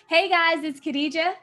Hey guys, it's Khadija.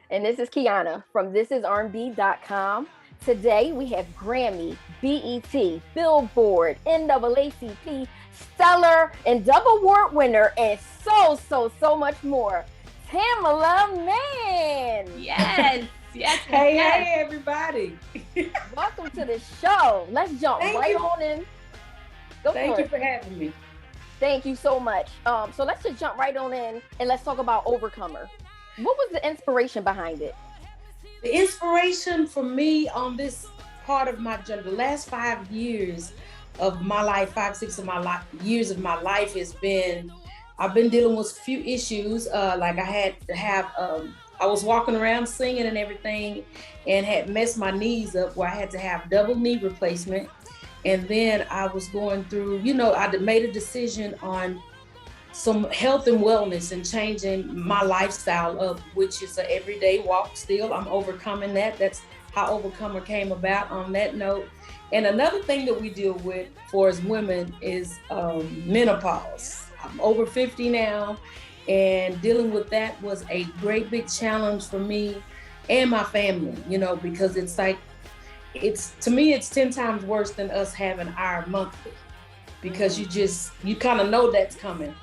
And this is Kiana from thisisrnb.com. Today we have Grammy, BET, Billboard, NAACP, Stellar, and Dove Award winner, and so much more. Tamela Mann. Yes, Hey, everybody. Welcome to the show. Let's jump on in. Thank you for having me. Thank you so much. So let's just jump right on in and let's talk about Overcomer. What was the inspiration behind it? The inspiration for me on this part of my journey, the last 5 years of my life, 5-6 of my years of my life has been, I've been dealing with a few issues. Like I had to have, I was walking around singing and everything and had messed my knees up where I had to have double knee replacement. And then I was going through, I made a decision on some health and wellness and changing my lifestyle up, which is an everyday walk still. I'm overcoming that. That's how Overcomer came about on that note. And another thing that we deal with for as women is menopause. I'm over 50 now, and dealing with that was a great big challenge for me and my family, because it's like, to me, it's 10 times worse than us having our monthly, because you kind of know that's coming.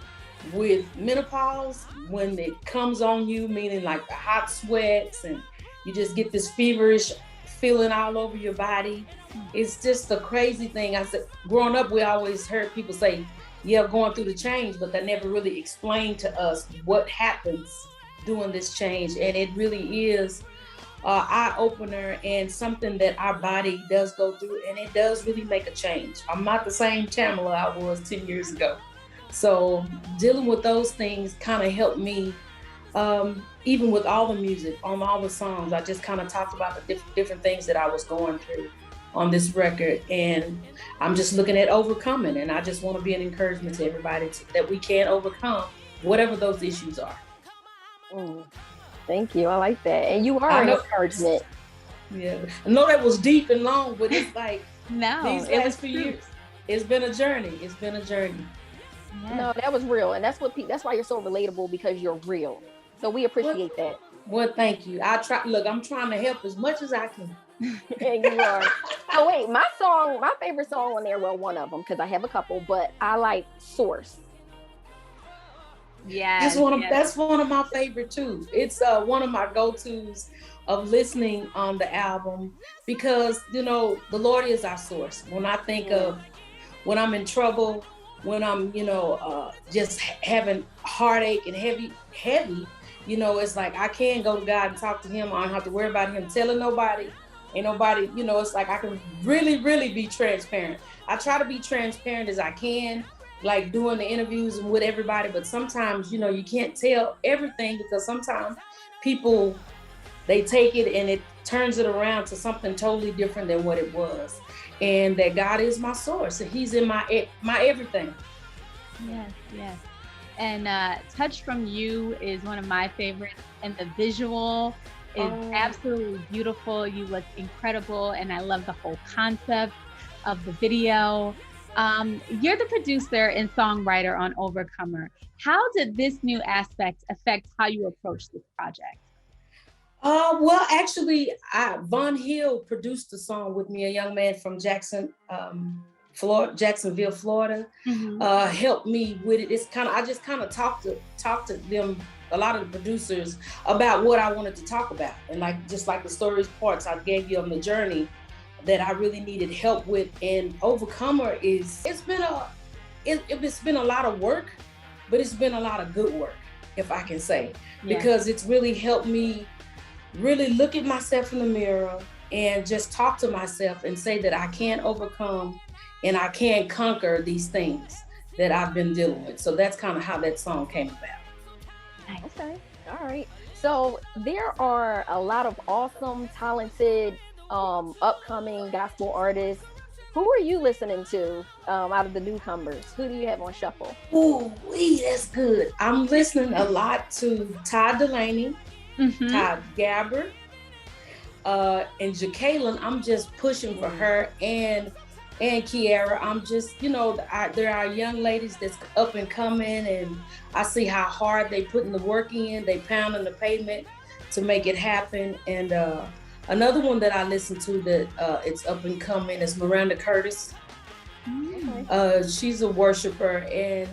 With menopause, when it comes on you, meaning like the hot sweats and you just get this feverish feeling all over your body, it's just a crazy thing. I said, growing up, we always heard people say, yeah, going through the change, but they never really explained to us what happens during this change. And it really is eye-opener and something that our body does go through, and it does really make a change. I'm not the same Tamela I was 10 years ago. So dealing with those things kind of helped me, even with all the music, on all the songs. I just kind of talked about the different things that I was going through on this record. And I'm just looking at overcoming. And I just want to be an encouragement to everybody that we can overcome whatever those issues are. Thank you. I like that. And you are an encouragement. Yeah. I know that was deep and long, but it's like no, these last few years, it's been a journey. It's been a journey. Yeah. No, that was real, and that's why you're so relatable, because you're real. So we appreciate that. Well, thank you. I'm trying to help as much as I can. And you are. Oh wait, my favorite song on there, well, one of them, because I have a couple, but I like Source. Yeah, that's one of my favorite too. It's one of my go-tos of listening on the album, because the Lord is our source. When I think of when I'm in trouble, when I'm, just having heartache and heavy, it's like I can go to God and talk to him. I don't have to worry about him telling nobody. Ain't nobody, it's like I can really, really be transparent. I try to be transparent as I can, like doing the interviews and with everybody, but sometimes, you can't tell everything, because sometimes people, they take it and it turns it around to something totally different than what it was. And that God is my source, and he's in my everything. Yes. And Touch From You is one of my favorites, and the visual is absolutely beautiful. You look incredible, and I love the whole concept of the video. You're the producer and songwriter on Overcomer. How did this new aspect affect how you approach this project? Well, actually, Von Hill produced the song with me, a young man from Jacksonville, Florida, helped me with it. It's I just talked to them, a lot of the producers, about what I wanted to talk about. And just like the stories parts I gave you on the journey that I really needed help with. And Overcomer it's been a lot of work, but it's been a lot of good work, if I can say, because it's really helped me really look at myself in the mirror and just talk to myself and say that I can overcome and I can conquer these things that I've been dealing with. So that's kind of how that song came about. Okay, all right. So there are a lot of awesome, talented, upcoming gospel artists. Who are you listening to out of the newcomers? Who do you have on shuffle? Ooh, that's good. I'm listening a lot to Todd Delaney, Todd Gabbard, and Jacqueline. I'm just pushing for her, and and Kiara. I'm just, there are young ladies that's up and coming, and I see how hard they putting the work in. They pounding the pavement to make it happen. And another one that I listen to that it's up and coming is Miranda Curtis. She's a worshiper, and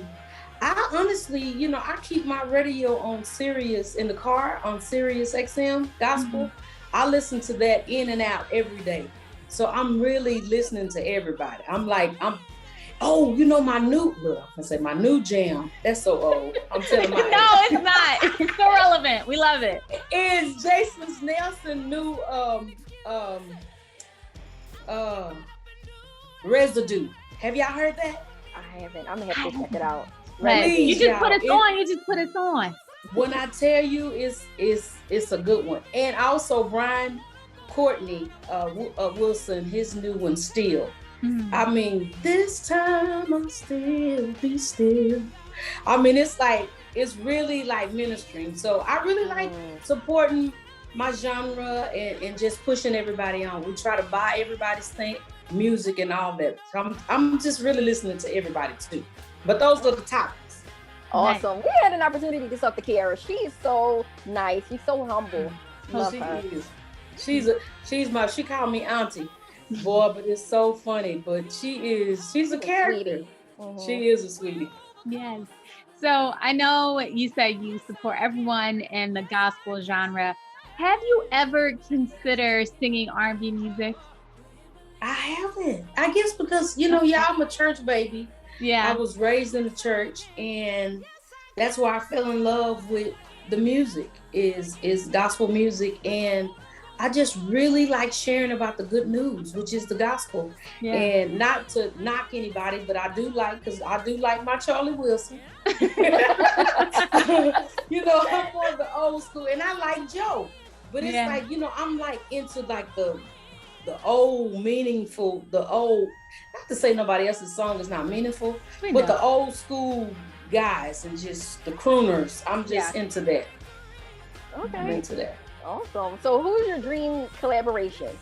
I honestly, I keep my radio on Sirius in the car on Sirius XM Gospel. I listen to that in and out every day. So I'm really listening to everybody. My new jam. That's so old. I'm telling my No, it's not. It's so relevant. We love it. It's Jason Nelson new Residue. Have y'all heard that? I haven't. I'm gonna have to check it out. You just put it on. You just put it on. When I tell you, it's a good one. And also Brian Courtney Wilson, his new one, Still. I mean, this time I'll still be still. I mean, it's really like ministering. So I really like supporting my genre and just pushing everybody on. We try to buy everybody's music and all that. So I'm just really listening to everybody too. But those are the topics. Awesome. Nice. We had an opportunity to talk to Kiara. She's so nice. She's so humble. Love her. She called me auntie, boy, but it's so funny. But she's a character. She is a sweetie. Yes. So I know you said you support everyone in the gospel genre. Have you ever considered singing R&B music? I haven't. I guess because, I'm a church baby. Yeah. I was raised in the church, and that's why I fell in love with the music is gospel music. And I just really like sharing about the good news, which is the gospel. Yeah. And not to knock anybody, but I do like my Charlie Wilson. I'm more of the old school, and I like Joe. But it's I'm like into like the old meaningful, not to say nobody else's song is not meaningful, but the old school guys and just the crooners. I'm just into that. Okay. I'm into that. Awesome. So who's your dream collaboration?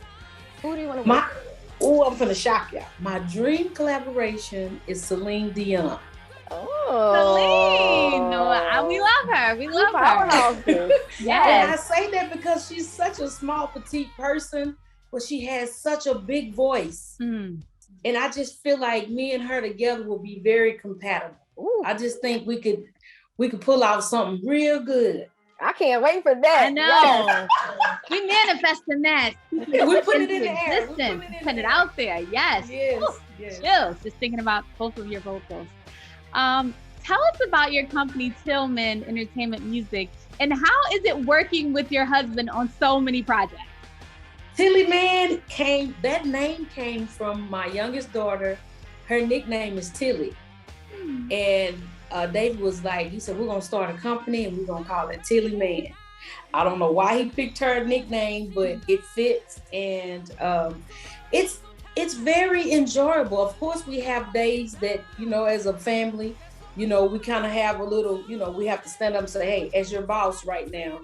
Who do you want to work with? I'm gonna shock y'all. My dream collaboration is Celine Dion. Oh, Celine. We love her. We love Powerhouse. Yes. And I say that because she's such a small, petite person, but she has such a big voice. And I just feel like me and her together will be very compatible. Ooh. I just think we could pull out something real good. I can't wait for that. I know. We manifesting that. We put it in the air. Put it out there. Yes. Yes. Chills. Just thinking about both of your vocals. Tell us about your company, Tillman Entertainment Music, and how is it working with your husband on so many projects? Tilly Mann that name came from my youngest daughter. Her nickname is Tilly. And David was like, he said, we're going to start a company and we're going to call it Tilly Mann. I don't know why he picked her nickname, but it fits. And it's very enjoyable. Of course, we have days that, as a family, we kind of have a little, we have to stand up and say, hey, as your boss right now,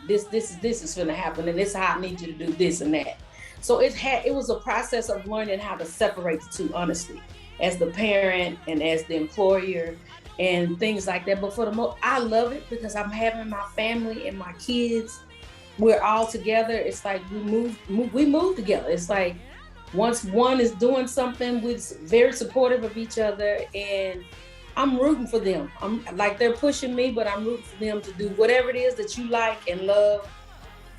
this is going to happen, and this is how I need you to do this and that. So it was a process of learning how to separate the two, honestly, as the parent and as the employer and things like that. But for the most, I love it because I'm having my family and my kids. We're all together. It's like we move together. It's like once one is doing something, we're very supportive of each other, and I'm rooting for them. I'm like, they're pushing me, but I'm rooting for them to do whatever it is that you like and love.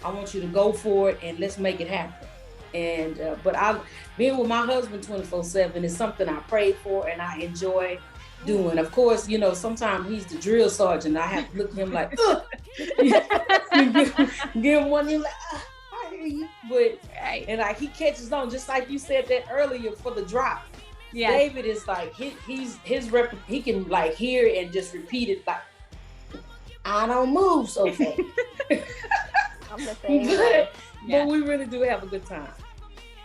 I want you to go for it, and let's make it happen. And but being with my husband 24/7 is something I pray for and I enjoy doing. Of course, sometimes he's the drill sergeant. I have to look at him like, give him one, like, I hear you. But and like he catches on, just like you said that earlier for the drop. Yeah. David is like he can like hear and just repeat it like, I don't move so fast. I'm the same. But we really do have a good time.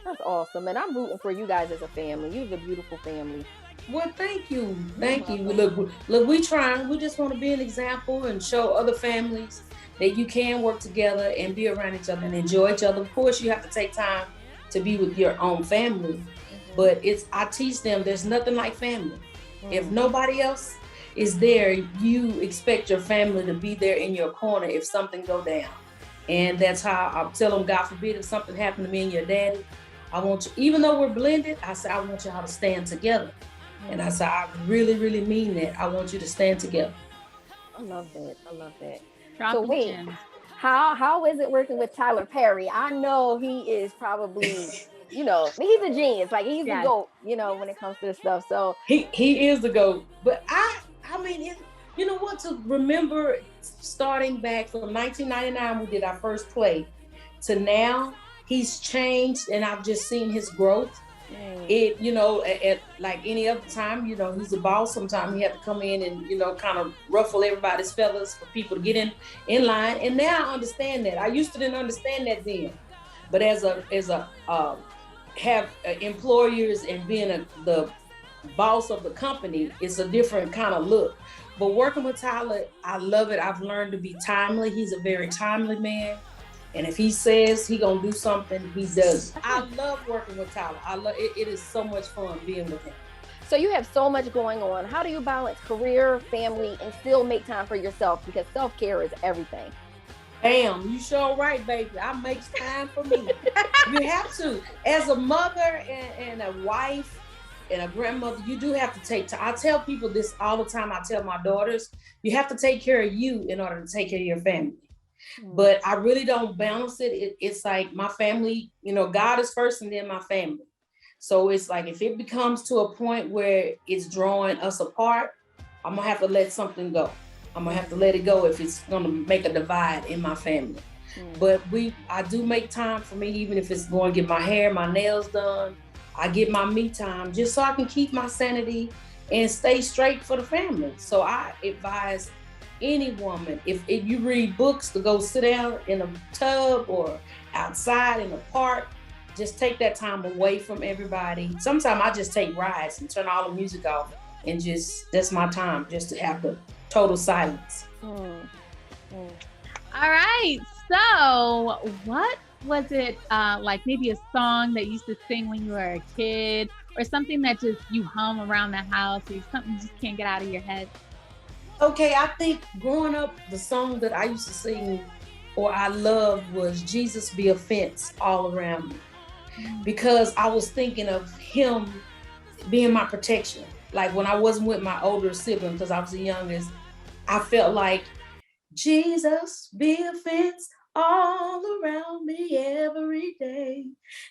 That's awesome, and I'm rooting for you guys as a family. You're a beautiful family. Well, thank you. Look, we trying. We just want to be an example and show other families that you can work together and be around each other and enjoy each other. Of course, you have to take time to be with your own family. But I teach them there's nothing like family. If nobody else is there, you expect your family to be there in your corner if something go down. And that's how I tell them, God forbid, if something happened to me and your daddy, I want you, even though we're blended, I say, I want y'all to stand together. And I say, I really, really mean that. I want you to stand together. I love that. I love that. Dropping So wait, gems. how is it working with Tyler Perry? I know he is probably, you know, he's a genius. Like he's the GOAT, you know, when it comes to this stuff. So he is the GOAT. But I mean, you know what? To remember, starting back from 1999, we did our first play, to now, he's changed, and I've just seen his growth. It, you know, at like any other time, you know, he's a boss. Sometimes he had to come in and, you know, kind of ruffle everybody's feathers for people to get in line. And now I understand that. I used to didn't understand that then, but as employers and being the boss of the company, it's a different kind of look. But working with Tyler, I love it. I've learned to be timely. He's a very timely man. And if he says he gonna do something, he does. I love working with Tyler. I love it. It is so much fun being with him. So you have so much going on. How do you balance career, family, and still make time for yourself? Because self-care is everything. Bam, you sure right, baby. I make time for me. You have to. As a mother and a wife and a grandmother, you do have to take time. I tell people this all the time. I tell my daughters, you have to take care of you in order to take care of your family. But I really don't balance it. It's like my family, you know, God is first and then my family. So it's like if it becomes to a point where it's drawing us apart, I'm gonna have to let something go. I'm gonna have to let it go if it's gonna make a divide in my family. But I do make time for me, even if it's going to get my hair, my nails done. I get my me time just so I can keep my sanity and stay straight for the family. So I advise any woman, if you read books, to go sit down in a tub or outside in a park, just take that time away from everybody. Sometimes I just take rides and turn all the music off and that's my time, just to have the total silence. All right, so what was it like, maybe a song that you used to sing when you were a kid, or something that just you hum around the house, or something you just can't get out of your head? Okay, I think growing up, the song that I used to sing or I loved was Jesus Be a Fence All Around Me, because I was thinking of him being my protection. Like when I wasn't with my older sibling, because I was the youngest, I felt like Jesus be a fence all around me every day.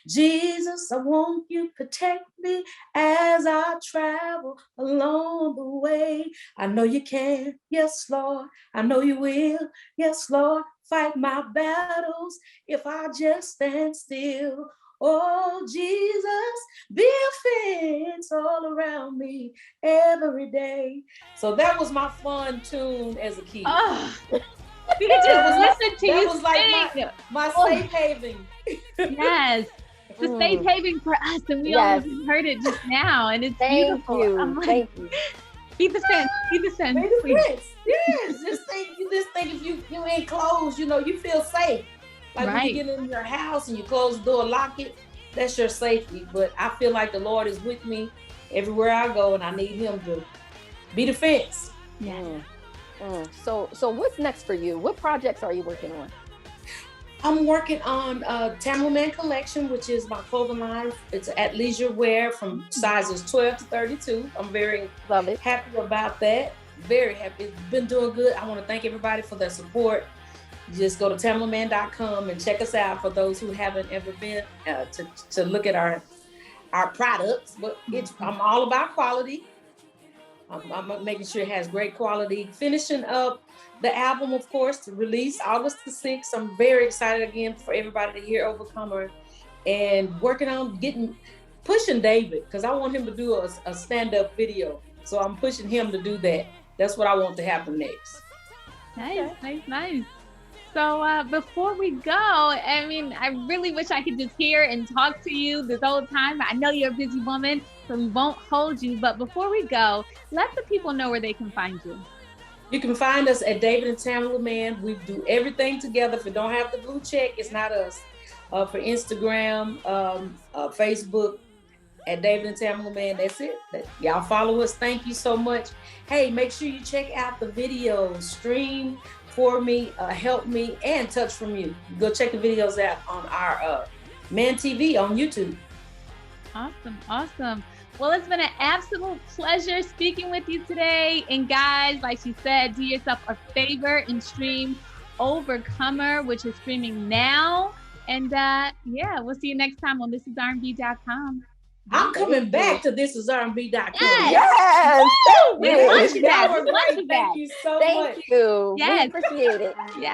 Jesus, I want you to protect me as I travel along the way. I know you can, yes, Lord. I know you will, yes, Lord. Fight my battles if I just stand still. Oh, Jesus, be a fence all around me every day. So that was my fun tune as a kid. Oh. We could just listen to you was like my safe haven. Yes, the safe haven for us, and we all heard it just now, and it's beautiful. Thank you. Be the fence. Be the fence. Be the fence. Yes, just think if you ain't closed, you know, you feel safe. Like when you get in your house and you close the door, lock it, that's your safety. But I feel like the Lord is with me everywhere I go, and I need him to be the fence. Yeah. So what's next for you? What projects are you working on? I'm working on Tamela Mann collection, which is my clothing line. It's athleisure wear from sizes 12 to 32. I'm very happy about that. Very happy. It's been doing good. I want to thank everybody for their support. Just go to tamelamann.com and check us out for those who haven't ever been to look at our products. But I'm all about quality. I'm making sure it has great quality. Finishing up the album, of course, to release August the 6th. I'm very excited again for everybody to hear Overcomer, and working on pushing David, because I want him to do a stand-up video. So I'm pushing him to do that. That's what I want to happen next. Nice. So before we go, I mean, I really wish I could just hear and talk to you this whole time. I know you're a busy woman, so we won't hold you. But before we go, let the people know where they can find you. You can find us at David and Tamela Mann. We do everything together. If you don't have the blue check, it's not us. For Instagram, Facebook, at David and Tamela Mann. That's it. Y'all follow us. Thank you so much. Hey, make sure you check out the videos, Stream For Me, Help Me, and Touch From You. Go check the videos out on our Man TV on YouTube. Awesome, awesome. Well, it's been an absolute pleasure speaking with you today. And guys, like she said, do yourself a favor and stream Overcomer, which is streaming now. And yeah, we'll see you next time on thisisrnb.com. I'm coming back to thisisrnb.com. Yes. We want you back. Thank you so much. Thank you. Yes. We appreciate it. Yeah.